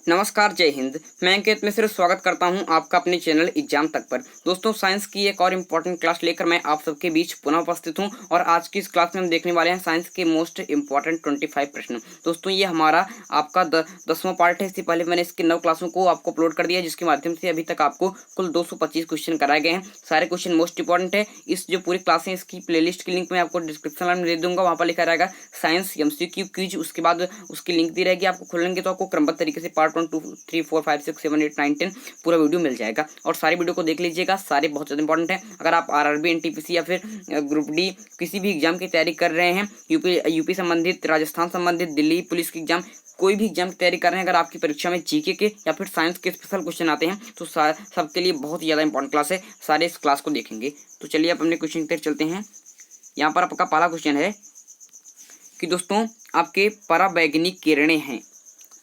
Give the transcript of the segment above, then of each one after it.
नमस्कार, जय हिंद। मैं अंकित मिश्र स्वागत करता हूं आपका अपने चैनल एग्जाम तक पर। दोस्तों, साइंस की एक और इम्पॉर्टेंट क्लास लेकर मैं आप सबके बीच पुनः उपस्थित हूं और आज की इस क्लास में हम देखने वाले हैं साइंस के मोस्ट इम्पॉर्टेंट 25 प्रश्न। दोस्तों, ये हमारा आपका 10वां पार्ट है। इससे पहले मैंने इसके 9 क्लासों को आपको अपलोड कर दिया, जिसके माध्यम से अभी तक आपको कुल 225 क्वेश्चन कराए गए हैं। सारे क्वेश्चन मोस्ट इंपॉर्टेंट है। इस जो पूरी क्लास है, इसकी प्लेलिस्ट की लिंक मैं आपको डिस्क्रिप्शन में दे दूंगा। वहां पर लिखा रहेगा साइंस MCQ क्विज, उसके बाद उसकी लिंक दी रहेगी। आपको खोलेंगे तो आपको क्रमबद्ध तरीके से पार्ट 1, 2, 3, 4, 5, 6, 7, 8, 9, 10 पूरा वीडियो मिल जाएगा और सारे वीडियो को देख लीजिएगा। सारे बहुत ज़्यादा इंपॉर्टेंट है। अगर आप RRB NTPC या फिर ग्रुप डी किसी भी एग्जाम की तैयारी कर रहे हैं, यूपी संबंधित, राजस्थान संबंधित, दिल्ली पुलिस की एग्जाम, कोई भी एग्जाम की तैयारी कर रहे हैं, अगर आपकी परीक्षा में जीके के या फिर साइंस के स्पेशल क्वेश्चन आते हैं तो सबके लिए बहुत ही ज़्यादा इंपॉर्टेंट क्लास है। सारे इस क्लास को देखेंगे। तो चलिए आप अपने क्वेश्चन की तरफ चलते हैं। यहाँ पर आपका पहला क्वेश्चन है कि दोस्तों आपके पराबैंगनी किरणें हैं।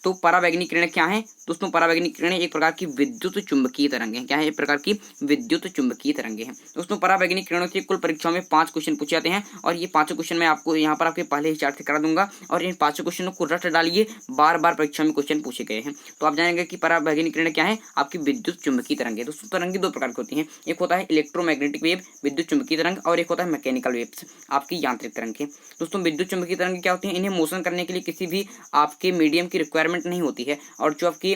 तो पराबैंगनी किरणें क्या हैं? दोस्तों, पराबैंगनी किरणें एक प्रकार की विद्युत चुंबकीय तरंगें हैं। क्या है? एक प्रकार की विद्युत चुंबकीय तरंगें हैं। दोस्तों, पराबैंगनी किरणों से कुल परीक्षाओं में 5 क्वेश्चन पूछे जाते हैं और ये 5 क्वेश्चन मैं आपको यहाँ पर आपके पहले ही चार्ट से करा दूंगा और इन 5 क्वेश्चनों को रट डालिए। बार बार परीक्षा में क्वेश्चन पूछे गए हैं। तो आप जानेंगे कि पराबैंगनी किरणें क्या है। आपकी विद्युत चुंबकीय तरंगें। दोस्तों, तरंगें 2 प्रकार की होती हैं। एक होता है इलेक्ट्रोमैग्नेटिक वेव, विद्युत चुंबकीय तरंग, और एक होता है मैकेनिकल वेव्स, आपकी यांत्रिक तरंगें। दोस्तों, विद्युत चुंबकीय तरंगें क्या होती हैं? इन्हें मोशन करने के लिए किसी भी आपके मीडियम की रिक्वायरमेंट नहीं होती है और जो आपकी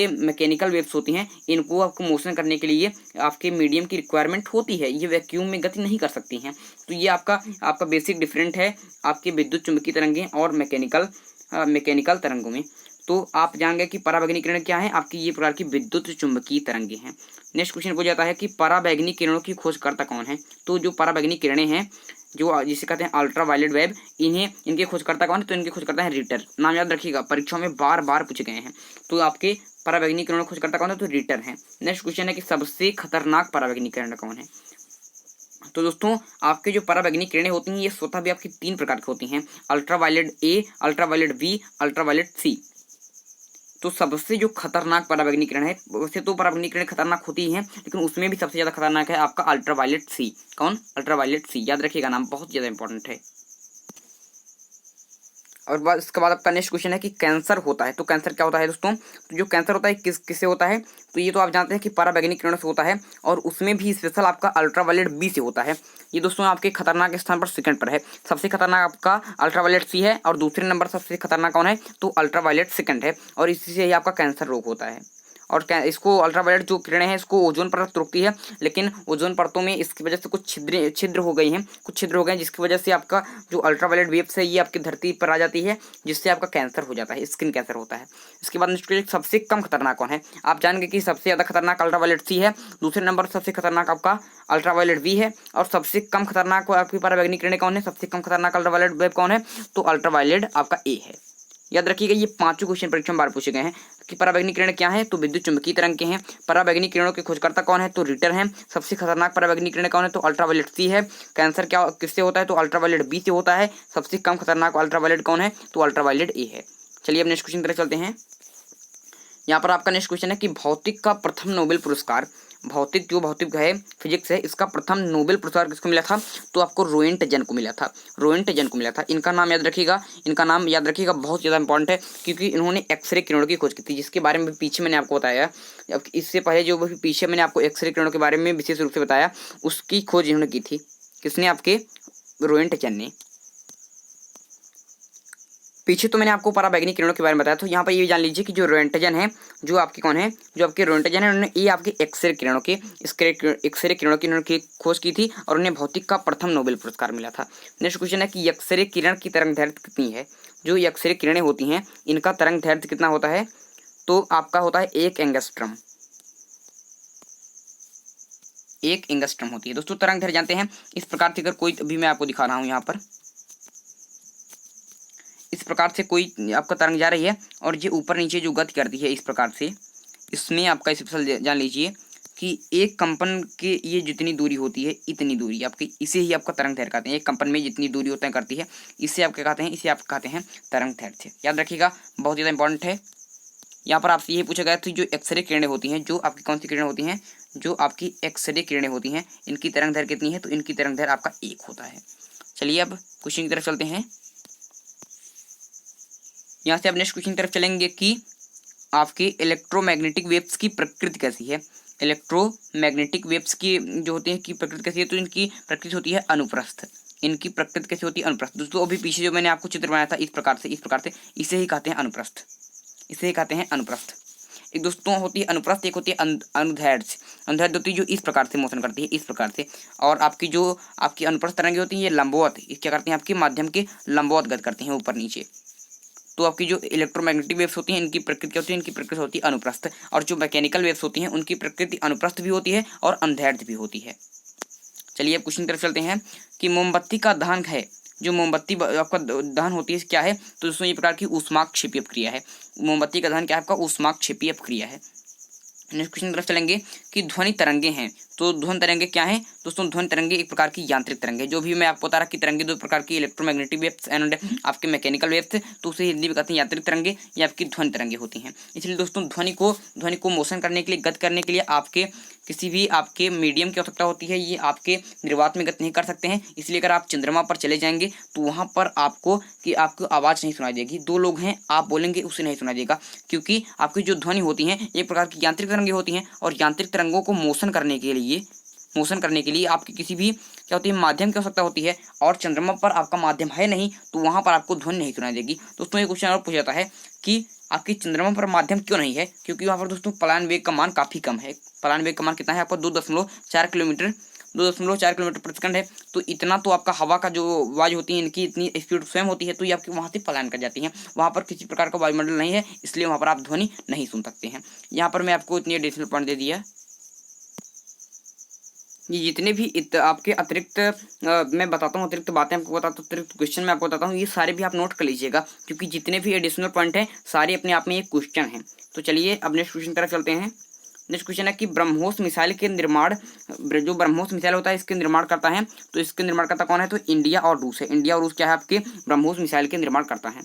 मैकेनिकल वेव्स होती हैं, इनको आपको मोशन करने के लिए आपके मीडियम की रिक्वायरमेंट होती है। ये वैक्यूम में गति नहीं कर सकती हैं। तो ये आपका बेसिक डिफरेंट है आपकी विद्युत चुंबकीय तरंगें और मैकेनिकल तरंगों में। तो आप जानेंगे कि पराबैंगनी किरण क्या है। आपकी ये प्रकार की विद्युत चुंबकीय तरंगें हैं। नेक्स्ट क्वेश्चन पूछा जाता है कि पराबैंगनी किरणों की खोजकर्ता कौन है। तो जो पराबैंगनी किरणें हैं, जो जिसे कहते हैं अल्ट्रा वायलेट वेब, इनके खोजकर्ता कौन है? तो इनके खोजकर्ता है रिटर। नाम याद रखिएगा, परीक्षाओं में बार बार पूछे गए हैं। तो आपके पराबैंगनी किरणों खोजकर्ता कौन है? तो रिटर है। नेक्स्ट क्वेश्चन है कि सबसे खतरनाक पराबैंगनी किरण कौन है। तो दोस्तों, आपके जो पराबैंगनी किरणें होती हैं, ये स्वतः भी आपकी 3 प्रकार की होती हैं। Ultraviolet A, ultraviolet B, ultraviolet C। तो सबसे जो खतरनाक पराबैंगनी किरण है, वैसे तो पराबैंगनी किरण खतरनाक होती ही हैं, लेकिन उसमें भी सबसे ज्यादा खतरनाक है आपका अल्ट्रावायलेट C। कौन? Ultraviolet C। याद रखिएगा, नाम बहुत ज्यादा इंपॉर्टेंट है। और इसके बाद आपका नेक्स्ट क्वेश्चन है कि कैंसर होता है। तो कैंसर क्या होता है दोस्तों? तो जो कैंसर होता है किससे होता है? तो ये तो आप जानते हैं कि पराबैंगनी किरणों से होता है और उसमें भी स्पेशल आपका अल्ट्रावायलेट B से होता है। ये दोस्तों आपके खतरनाक स्थान पर सेकंड पर है। सबसे खतरनाक आपका अल्ट्रावायलेट C है और दूसरे नंबर सबसे खतरनाक कौन है? तो अल्ट्रावायलेट सेकंड है और इसी से ही आपका कैंसर रोग होता है। और क्या इसको अल्ट्रावायलेट जो किरणें हैं, इसको ओजोन परत रोकती है, लेकिन ओजोन परतों में इसकी वजह से कुछ छिद्र हो गई हैं, जिसकी वजह से आपका जो अल्ट्रावायलेट वेव्स है, ये आपकी धरती पर आ जाती है, जिससे आपका कैंसर हो जाता है, स्किन कैंसर होता है। इसके बाद नेक्स्ट सबसे कम खतरनाक कौन है। आप जानेंगे कि सबसे ज़्यादा खतरनाक अल्ट्रावायलेट C है, दूसरे नंबर सबसे खतरनाक आपका अल्ट्रावायलेट B है और सबसे कम खतरनाक आपकी पराबैंगनी किरणें कौन है? सबसे कम खतरनाक अल्ट्रावायलेट वेव कौन है? तो अल्ट्रावायलेट आपका A है। याद रखिएगा, ये 5 क्वेश्चन परीक्षा में बार पूछे गए हैं कि पराबैंगनी किरण क्या है। तो विद्युत चुंबकीय तरंग के हैं। पराबैंगनी किरणों के खोजकर्ता कौन है? तो रिटर हैं। सबसे खतरनाक पराबैंगनी किरण कौन है? तो अल्ट्रावायलेट C है। कैंसर क्या किससे होता है? तो अल्ट्रावायलेट B से होता है। सबसे कम खतरनाक अल्ट्रावायलेट कौन है? तो अल्ट्रावायलेट A है। चलिए अब नेक्स्ट क्वेश्चन की तरफ चलते हैं। यहाँ पर आपका नेक्स्ट क्वेश्चन है कि भौतिक का प्रथम नोबेल पुरस्कार, भौतिक है, फिजिक्स है, इसका प्रथम नोबेल पुरस्कार किसको मिला था? तो आपको रोएंटजन को मिला था। इनका नाम याद रखिएगा, बहुत ज़्यादा इंपॉर्टेंट है क्योंकि इन्होंने एक्सरे किरणों की खोज की थी, जिसके बारे में पीछे मैंने आपको बताया। इससे पहले जो पीछे मैंने आपको एक्सरे किरणों के बारे में विशेष रूप से बताया, उसकी खोज इन्होंने की थी। किसने? आपके रोएंटजन ने। पीछे तो मैंने आपको पराबैंगनी किरणों के बारे में बताया, तो यहाँ पर ये जान लीजिए कि जो रोएंटजन है, जो आपके कौन है, जो आपके रोएंटजन है, उन्होंने ये आपके एक्सरे किरणों की उन्होंने खोज की थी और उन्हें भौतिक का प्रथम नोबेल पुरस्कार मिला था। नेक्स्ट क्वेश्चन है कि एक्सरे किरण की तरंग दैर्घ्य कितनी है। जो एक्सरे किरणें होती हैं, इनका तरंग दैर्घ्य कितना होता है? तो आपका होता है 1 एंगस्ट्रम। 1 एंगस्ट्रम होती है। दोस्तों, तरंग दैर्घ्य जानते हैं इस प्रकार से, अगर कोई, अभी मैं आपको दिखा रहा हूँ यहाँ पर, इस प्रकार से कोई आपका तरंग जा रही है और ये ऊपर नीचे जो गति करती है इस प्रकार से, इसमें आपका स्पेशल जान लीजिए कि एक कंपन के ये जितनी दूरी होती है, इतनी दूरी आपकी, इसे ही आपका तरंग दैर्घ्य कहते हैं। एक कंपन में जितनी दूरी होता है करती है, इसे आप क्या कहते हैं? इसे आप कहते हैं तरंग दैर्घ्य। याद रखिएगा, बहुत ज़्यादा इंपॉर्टेंट है। यहाँ पर आपसे ये पूछा गया था, जो एक्सरे किरणें होती हैं, जो आपकी कौन सी किरणें होती हैं? जो आपकी एक्सरे किरणें होती हैं, इनकी तरंग दैर्घ्य कितनी है? तो इनकी तरंग दैर्घ्य आपका 1 होता है। चलिए अब क्वेश्चन की तरफ चलते हैं। यहाँ से अब नेक्स्ट क्वेश्चन की तरफ चलेंगे कि आपके इलेक्ट्रोमैग्नेटिक वेव्स की प्रकृति कैसी है। इलेक्ट्रोमैग्नेटिक वेव्स की जो होती है की प्रकृति कैसी है, तो इनकी प्रकृति होती है अनुप्रस्थ। इनकी प्रकृति कैसी होती है, अनुप्रस्थ। दोस्तों अभी पीछे जो मैंने आपको चित्र बनाया था इस प्रकार से इसे ही कहते हैं अनुप्रस्थ, इसे ही कहते हैं अनुप्रस्थ। एक दोस्तों होती है अनुप्रस्थ, एक होती है अनुदैर्ध्य। अनुदैर्ध्य होती है जो इस प्रकार से मोशन करती है, इस प्रकार से। और आपकी जो आपकी अनुप्रस्थ तरंगे होती है ये लंबवत, क्या करती हैं, आपके माध्यम के लंबवत गति करती हैं, ऊपर नीचे। तो आपकी जो इलेक्ट्रोमैग्नेटिक वेव्स होती हैं इनकी प्रकृति क्या होती है, इनकी प्रकृति होती है अनुप्रस्थ। और जो मैकेनिकल वेव्स होती हैं उनकी प्रकृति अनुप्रस्थ भी होती है और अनुदैर्ध्य भी होती है। चलिए अब क्वेश्चन की तरफ चलते हैं कि मोमबत्ती का दहन है, जो मोमबत्ती आपका दहन होती है क्या है, तो दोस्तों ये प्रकार की ऊष्माक्षेपी अपक्रिया है। मोमबत्ती का दहन क्या है, आपका ऊष्माक्षेपी अपक्रिया है। नेक्स्ट क्वेश्चन की तरफ चलेंगे कि ध्वनि तरंगे हैं, तो ध्वनि तरंगे क्या हैं दोस्तों। ध्वनि तरंगे एक प्रकार की यांत्रिक तरंगे, जो भी मैं आपको बता रहा कि तरंगे दो प्रकार की, इलेक्ट्रोमैग्नेटिक वेव्स एंड आपके मैकेनिकल वेव्स, तो उसे हिंदी में कहते हैं यांत्रिक तरंगे, ये आपकी ध्वनि तरंगे होती हैं। इसलिए दोस्तों ध्वनि को मोशन करने के लिए, गति करने के लिए आपके किसी भी आपके मीडियम की आवश्यकता होती है। ये आपके निर्वात में गति नहीं कर सकते हैं। इसलिए अगर आप चंद्रमा पर चले जाएंगे तो वहाँ पर आपको आवाज़ नहीं सुनाई देगी। दो लोग हैं, आप बोलेंगे उसे नहीं सुनाई देगा, क्योंकि आपकी जो ध्वनि होती है एक प्रकार की यांत्रिक तरंगे होती हैं। और यांत्रिक तरंगों को मोशन करने के लिए आपकी किसी भी क्या होती है, माध्यम की आवश्यकता होती है। और चंद्रमा पर आपका माध्यम है नहीं, तो वहाँ पर आपको ध्वनि नहीं सुनाई देगी। दोस्तों ये क्वेश्चन और पूछा जाता है कि आपकी चंद्रमा पर माध्यम क्यों नहीं है, क्योंकि वहाँ पर दोस्तों पलायन वेग का मान काफ़ी कम है। पलायन वेग का मान कितना है आपका, 2.4 किलोमीटर प्रति सेकंड है। तो इतना तो आपका हवा का जो वायु होती है इनकी इतनी स्पीड स्वयं होती है, तो ये आपके वहाँ से पलायन कर जाती हैं। वहाँ पर किसी प्रकार का वायुमंडल नहीं है, इसलिए वहाँ पर आप ध्वनि नहीं सुन सकते हैं। यहाँ पर मैं आपको इतनी एडिशनल पॉइंट दे दिया। ये जितने भी आपके अतिरिक्त मैं बताता हूँ, अतिरिक्त बातें आपको बताता हूँ, अतिरिक्त क्वेश्चन मैं आपको बताता हूँ, ये सारे भी आप नोट कर लीजिएगा, क्योंकि जितने भी एडिशनल पॉइंट हैं सारे अपने आप में एक क्वेश्चन हैं। तो चलिए अब नेक्स्ट क्वेश्चन की तरफ चलते हैं। नेक्स्ट क्वेश्चन है कि ब्रह्मोस मिसाइल के निर्माण, जो ब्रह्मोस मिसाइल होता है इसके निर्माण करता है, तो इसके निर्माण करता कौन है, तो इंडिया और रूस है। इंडिया और रूस क्या है, आपके ब्रह्मोस मिसाइल के निर्माण करता है।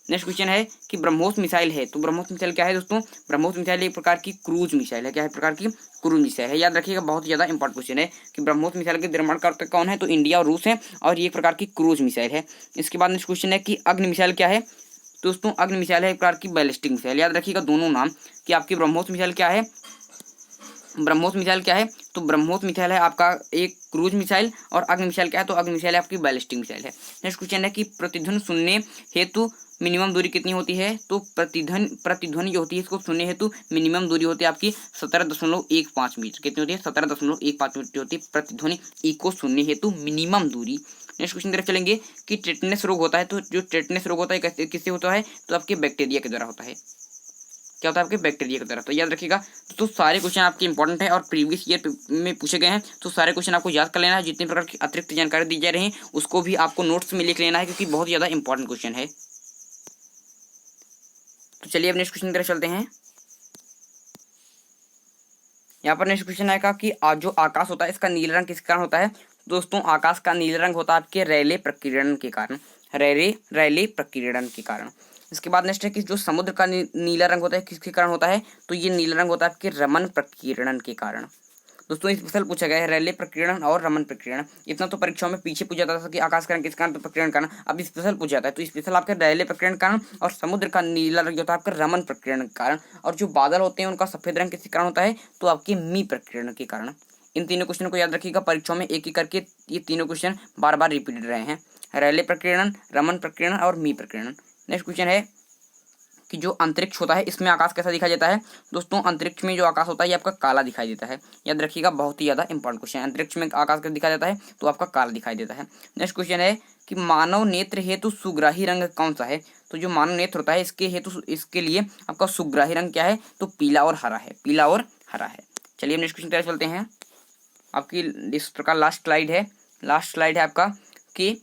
नेक्स्ट क्वेश्चन है कि ब्रह्मोस मिसाइल है, तो ब्रह्मोस मिसाइल क्या है दोस्तों। ब्रह्मोस मिसाइल एक प्रकार की क्रूज मिसाइल है। क्या है, प्रकार की क्रूज मिसाइल है। याद रखिएगा, बहुत ज़्यादा इंपॉर्टेंट क्वेश्चन है कि ब्रह्मोस मिसाइल के निर्माण करता कौन है, तो इंडिया और रूस है। और ये एक प्रकार की क्रूज मिसाइल है। इसके बाद नेक्स्ट क्वेश्चन है कि अग्नि मिसाइल क्या है, दोस्तों अग्नि मिसाइल है एक प्रकार की बैलिस्टिक मिसाइल। याद रखिएगा दोनों नाम कि आपकी ब्रह्मोस मिसाइल क्या है, ब्रह्मोस मिसाइल क्या है, तो ब्रह्मोस मिसाइल है आपका एक क्रूज मिसाइल। और अग्नि मिसाइल क्या है, तो अग्नि मिसाइल है आपकी बैलिस्टिक मिसाइल है। नेक्स्ट क्वेश्चन है कि प्रतिध्वनि सुनने हेतु मिनिमम दूरी कितनी होती है, तो प्रतिध्वनि जो होती है इसको सुनने हेतु मिनिमम दूरी होती है आपकी 17.15 मीटर। कितनी होती है, 17.15 मीटर होती है प्रतिध्वनि को सुनने हेतु मिनिमम दूरी। नेक्स्ट क्वेश्चन तरफ चलेंगे कि टेटनस रोग होता है, तो जो टेटनस रोग होता है किससे होता है, तो आपके बैक्टीरिया के द्वारा होता है। क्या होता है, आपके बैक्टीरिया की तरफ। तो याद रखिएगा तो सारे क्वेश्चन आपके इंपॉर्टेंट हैं और प्रीवियस ईयर में पूछे गए हैं, तो सारे क्वेश्चन आपको याद कर लेना है। जितने प्रकार की अतिरिक्त जानकारी दी जा रही है उसको भी आपको नोट्स में लिख लेना है, क्योंकि बहुत ज़्यादा इंपॉर्टेंट क्वेश्चन है। तो चलिए अब नेक्स्ट क्वेश्चन की तरफ चलते हैं। यहाँ पर नेक्स्ट क्वेश्चन आएगा कि जो आकाश होता है इसका नीला रंग किस कारण होता है। दोस्तों आकाश का नीला रंग होता है आपके रैले प्रकीर्णन के कारण, रैले प्रकीर्णन के कारण। इसके बाद नेक्स्ट है कि जो समुद्र का नीला रंग होता है किसके कारण होता है, तो ये नीला रंग होता है आपके रमन प्रकीर्णन के कारण। दोस्तों स्पेशल पूछा गया है रैले प्रकीर्णन और रमन प्रकीर्णन। इतना तो परीक्षाओं में पीछे पूछा जाता था कि आकाश का रंग किस कारण, तो प्रकीर्णन कारण। अब स्पेशल पूछा जाता है, तो स्पेशल आपके रैले प्रकीर्णन कारण और समुद्र का नीला रंग होता है आपका रमन प्रकीर्णन के कारण। और जो बादल होते हैं उनका सफेद रंग किसके कारण होता है, तो आपके मी प्रकीर्णन के कारण। इन तीनों क्वेश्चन को याद रखिएगा, परीक्षाओं में एक एक करके ये तीनों क्वेश्चन बार बार रिपीटेड रहे हैं, रैले प्रकीर्णन, रमन प्रकीर्णन और मी प्रकीर्णन। नेक्स्ट क्वेश्चन है कि जो अंतरिक्ष होता है इसमें आकाश कैसा दिखाई देता है। दोस्तों अंतरिक्ष में जो आकाश होता है ये आपका काला दिखाई देता है। याद रखिएगा, बहुत ही ज़्यादा इंपॉर्टेंट क्वेश्चन है। अंतरिक्ष में आकाश कैसा दिखाई देता है, तो आपका काला दिखाई देता है। नेक्स्ट क्वेश्चन है कि मानव नेत्र हेतु सुग्राही रंग कौन सा है, तो जो मानव नेत्र होता है इसके लिए आपका सुग्राही रंग क्या है, तो पीला और हरा है, पीला और हरा है। चलिए नेक्स्ट क्वेश्चन तरफ चलते हैं। आपकी इस प्रकार लास्ट स्लाइड है आपका कि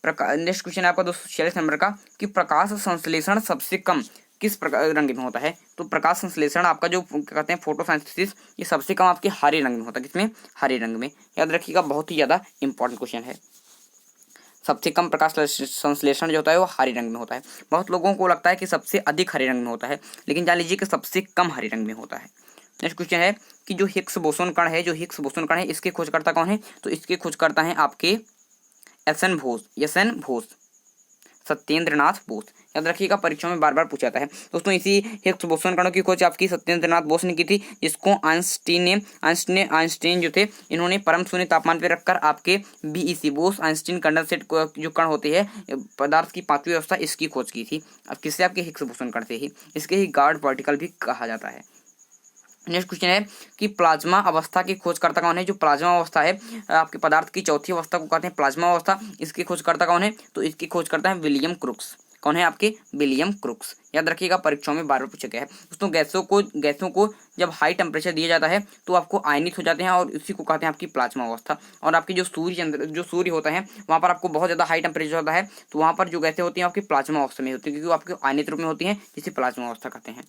नेक्स्ट क्वेश्चन है आपका 246 नंबर का कि प्रकाश संश्लेषण सबसे कम किस प्रकार रंग में होता है। तो प्रकाश संश्लेषण आपका जो कहते हैं फोटोसिंथेसिस, ये सबसे कम आपके हरे रंग में होता है। किसमें, हरे रंग में। याद रखिएगा, बहुत ही ज़्यादा इंपॉर्टेंट क्वेश्चन है। सबसे कम प्रकाश संश्लेषण जो होता है वो हरे रंग में होता है। बहुत लोगों को लगता है कि सबसे अधिक हरे रंग में होता है, लेकिन जान लीजिए कि सबसे कम हरे रंग में होता है। नेक्स्ट क्वेश्चन है कि जो हिग्स बोसोन कण है, इसके खोजकर्ता कौन है, तो इसके खोजकर्ता हैं आपके एस एन बोस। सत्येंद्रनाथ बोस। याद रखिएगा, परीक्षा में बार बार पूछा जाता है। दोस्तों इसी हिग्स बोसोन कणों की खोज आपकी सत्येंद्रनाथ बोस ने की थी, जिसको आइंस्टीन जो थे इन्होंने परम शून्य तापमान पर रखकर आपके बीईसी बोस आइंस्टीन कंडेंसेट जो कण होते हैं पदार्थ की पांचवी अवस्था, इसकी खोज की थी। अब किससे? आपके हिग्स बोसोन कण से ही। इसके ही गार्ड पार्टिकल भी कहा जाता है। नेक्स्ट क्वेश्चन है कि प्लाज्मा अवस्था की खोजकर्ता कौन है? जो प्लाज्मा अवस्था है आपके पदार्थ की चौथी अवस्था को कहते हैं प्लाज्मा अवस्था। इसकी खोजकर्ता कौन है? तो इसकी खोजकर्ता है विलियम क्रुक्स। कौन है आपके? William crooks. याद रखिएगा, परीक्षाओं में बार बार पूछा गया है। दोस्तों गैसों को जब हाई टेम्परेचर दिया जाता है तो आपको आयनित हो जाते हैं और इसी को कहते हैं आपकी प्लाज्मा अवस्था। और आपकी जो सूर्य होता है वहाँ पर आपको बहुत ज़्यादा हाई टेम्परेचर होता है, तो वहाँ पर जो गैसें होती हैं आपकी प्लाज्मा अवस्था में होती है, क्योंकि वो आपके आयनित रूप में होती हैं, जिसे प्लाज्मा अवस्था कहते हैं।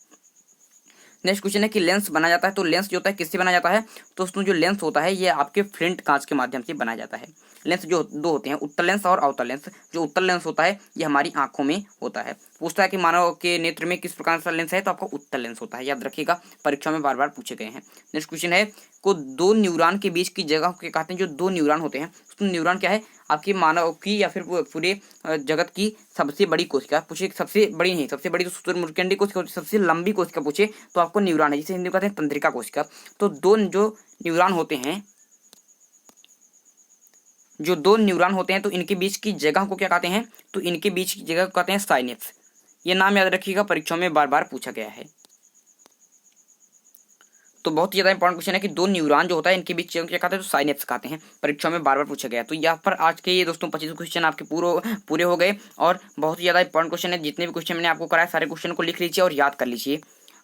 नेक्स्ट क्वेश्चन है कि लेंस बना जाता है, तो लेंस जो होता है किससे बना जाता है? तो दोस्तों जो लेंस होता है ये आपके फ्लिंट कांच के माध्यम से बनाया जाता है। लेंस जो दो होते हैं, उत्तल लेंस और अवतल लेंस। जो उत्तल लेंस होता है ये हमारी आंखों में होता है। पूछता है कि मानव के नेत्र में किस प्रकार का लेंस है, तो आपका उत्तल लेंस होता है। याद रखिएगा, परीक्षा में बार बार पूछे गए हैं। नेक्स्ट क्वेश्चन है को दो न्यूरॉन के बीच की जगह के कहते हैं। जो दो न्यूरॉन होते हैं, तो न्यूरॉन क्या है? आपकी मानव की या फिर पूरे जगत की सबसे बड़ी कोशिका पूछे। सबसे बड़ी नहीं, सबसे बड़ी तो शुतुरमुर्गेंडी कोशिका, सबसे लंबी कोशिका पूछे तो आपको न्यूरॉन है, जिसे हिंदी में कहते हैं तंत्रिका कोशिका। तो जो न्यूरॉन होते हैं, जो दो न्यूरॉन होते हैं, तो इनके बीच की जगह को क्या कहते हैं? तो इनके बीच की जगह को कहते हैं साइनेप्स। ये नाम याद रखिएगा, परीक्षाओं में बार बार पूछा गया है। तो बहुत ही ज्यादा इंपॉर्टेंट क्वेश्चन है कि दो न्यूरॉन जो होता है इनके बीच क्या कहते हैं? तो साइनेप्स कहते हैं। परीक्षा में बार बार पूछा गया। तो यहाँ पर आज के ये दोस्तों 25 क्वेश्चन आपके पूरे हो गए और बहुत ही ज्यादा इंपॉर्टेंट क्वेश्चन है। जितने भी क्वेश्चन मैंने आपको कराया सारे क्वेश्चन को लिख लीजिए और याद कर लीजिए।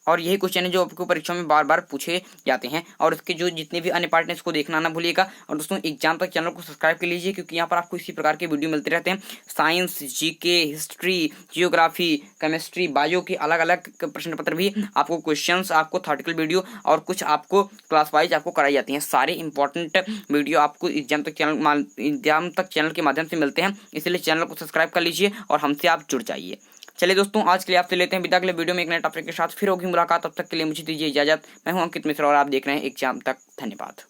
और यही क्वेश्चन है जो आपको परीक्षा में बार बार पूछे जाते हैं। और इसके जो जितने भी अन्य पार्ट हैं इसको देखना ना भूलिएगा। और दोस्तों एग्जाम तक चैनल को सब्सक्राइब कर लीजिए, क्योंकि यहाँ पर आपको इसी प्रकार के वीडियो मिलते रहते हैं। Science, GK, history, geography, chemistry, bio के अलग अलग प्रश्न पत्र भी आपको क्वेश्चंस, आपको थॉर्टिकल वीडियो और कुछ आपको क्लास वाइज आपको कराई जाती हैं। सारे इंपॉर्टेंट वीडियो आपको एग्जाम तक चैनल के माध्यम से मिलते हैं। इसलिए चैनल को सब्सक्राइब कर लीजिए और हमसे आप जुड़ जाइए। चलिए दोस्तों, आज के लिए आपसे लेते हैं विदा। अगले वीडियो में एक नए टॉपिक के साथ फिर होगी मुलाकात। तब तक के लिए मुझे दीजिए इजाजत। मैं हूं अंकित मिश्रा और आप देख रहे हैं एग्जाम तक। धन्यवाद।